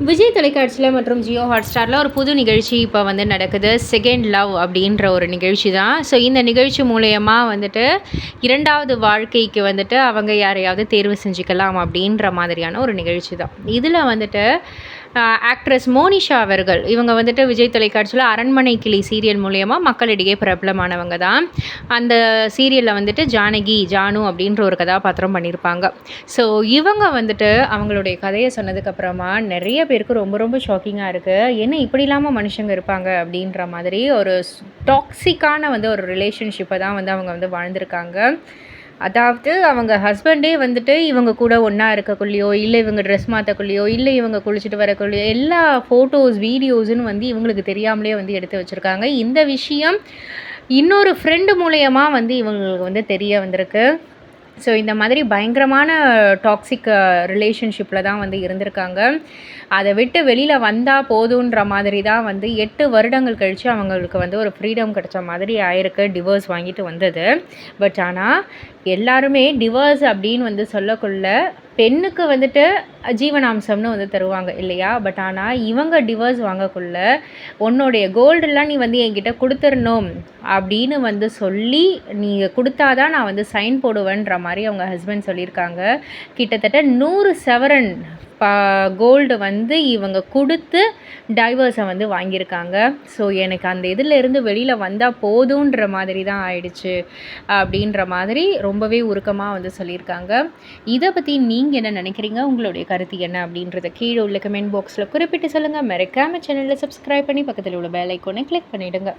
விஜய் தொலைக்காட்சியில் மற்றும் ஜியோ ஹாட்ஸ்டாரில் ஒரு புது நிகழ்ச்சி இப்போ வந்து நடக்குது. செகண்ட் லவ் அப்படின்ற ஒரு நிகழ்ச்சி தான். ஸோ இந்த நிகழ்ச்சி மூலயமா வந்துட்டு இரண்டாவது வாழ்க்கைக்கு வந்துட்டு அவங்க யாரையாவது தேர்வு செஞ்சுக்கலாம் அப்படின்ற மாதிரியான ஒரு நிகழ்ச்சி தான். இதில் வந்துட்டு ஆக்ட்ரஸ் மோனிஷா அவர்கள் இவங்க வந்துட்டு விஜய் தொலைக்காட்சியில் அரண்மனை கிளி சீரியல் மூலயமா மக்களிடையே பிரபலமானவங்க தான். அந்த சீரியலில் வந்துட்டு ஜானு அப்படின்ற ஒரு கதாபாத்திரம் பண்ணியிருப்பாங்க. ஸோ இவங்க வந்துட்டு அவங்களுடைய கதையை சொன்னதுக்கப்புறமா நிறைய பேருக்கு ரொம்ப ரொம்ப ஷாக்கிங்காக இருக்குது. என்ன இப்படி இல்லாமல் மனுஷங்க இருப்பாங்க அப்படின்ற மாதிரி ஒரு டாக்ஸிக்கான வந்து ஒரு ரிலேஷன்ஷிப்பை தான் வந்து அவங்க வந்து வாழ்ந்திருக்காங்க. அதாவது அவங்க ஹஸ்பண்டே வந்துட்டு இவங்க கூட ஒன்றா இருக்கக்குள்ளேயோ, இல்லை இவங்க ட்ரெஸ் மாற்றக்குள்ளேயோ, இல்லை இவங்க குளிச்சுட்டு வரக்குள்ளேயோ எல்லா ஃபோட்டோஸ் வீடியோஸுன்னு வந்து இவங்களுக்கு தெரியாமலே வந்து எடுத்து வச்சுருக்காங்க. இந்த விஷயம் இன்னொரு ஃப்ரெண்டு மூலயமா வந்து இவங்களுக்கு வந்து தெரிய வந்திருக்கு. ஸோ இந்த மாதிரி பயங்கரமான டாக்ஸிக் ரிலேஷன்ஷிப்பில் தான் வந்து இருந்திருக்காங்க. அதை விட்டு வெளியில் வந்தால் போதுன்ற மாதிரி தான் வந்து 8 வருடங்கள் கழித்து அவங்களுக்கு வந்து ஒரு ஃப்ரீடம் கிடைச்ச மாதிரி ஆயிருக்கு. டிவோர்ஸ் வாங்கிட்டு வந்தது. பட் ஆனால் எல்லாருமே டிவோர்ஸ் அப்படின்னு வந்து சொல்லக்குள்ள பெண்ணுக்கு வந்துட்டு ஜீவனாம்சம்னு வந்து தருவாங்க இல்லையா? பட் ஆனால் இவங்க டிவோர்ஸ் வாங்கக்குள்ள உன்னுடைய கோல்டெல்லாம் நீ வந்து என்கிட்ட கொடுத்துடணும் அப்படின்னு வந்து சொல்லி நீங்கள் கொடுத்தாதான் நான் வந்து சைன் போடுவேன்ற மாதிரி அவங்க ஹஸ்பண்ட் சொல்லியிருக்காங்க. கிட்டத்தட்ட 100 சவரன் கோல்டு வந்து இவங்க கொடுத்து டைவர்ஸை வந்து வாங்கியிருக்காங்க. ஸோ எனக்கு அந்த இதிலேருந்து வெளியில் வந்தால் போதுன்ற மாதிரி தான் ஆயிடுச்சு அப்படின்ற மாதிரி ரொம்பவே உருக்கமாக வந்து சொல்லியிருக்காங்க. இதை பற்றி நீங்கள் என்ன நினைக்கிறீங்க? உங்களுடைய கருத்து என்ன அப்படின்றத கீழே உள்ள கமெண்ட் பாக்ஸில் குறிப்பிட்டு சொல்லுங்கள். மறக்காம சேனலில் சப்ஸ்கிரைப் பண்ணி பக்கத்தில் உள்ள பெல் ஐக்கானை கிளிக் பண்ணிவிடுங்க.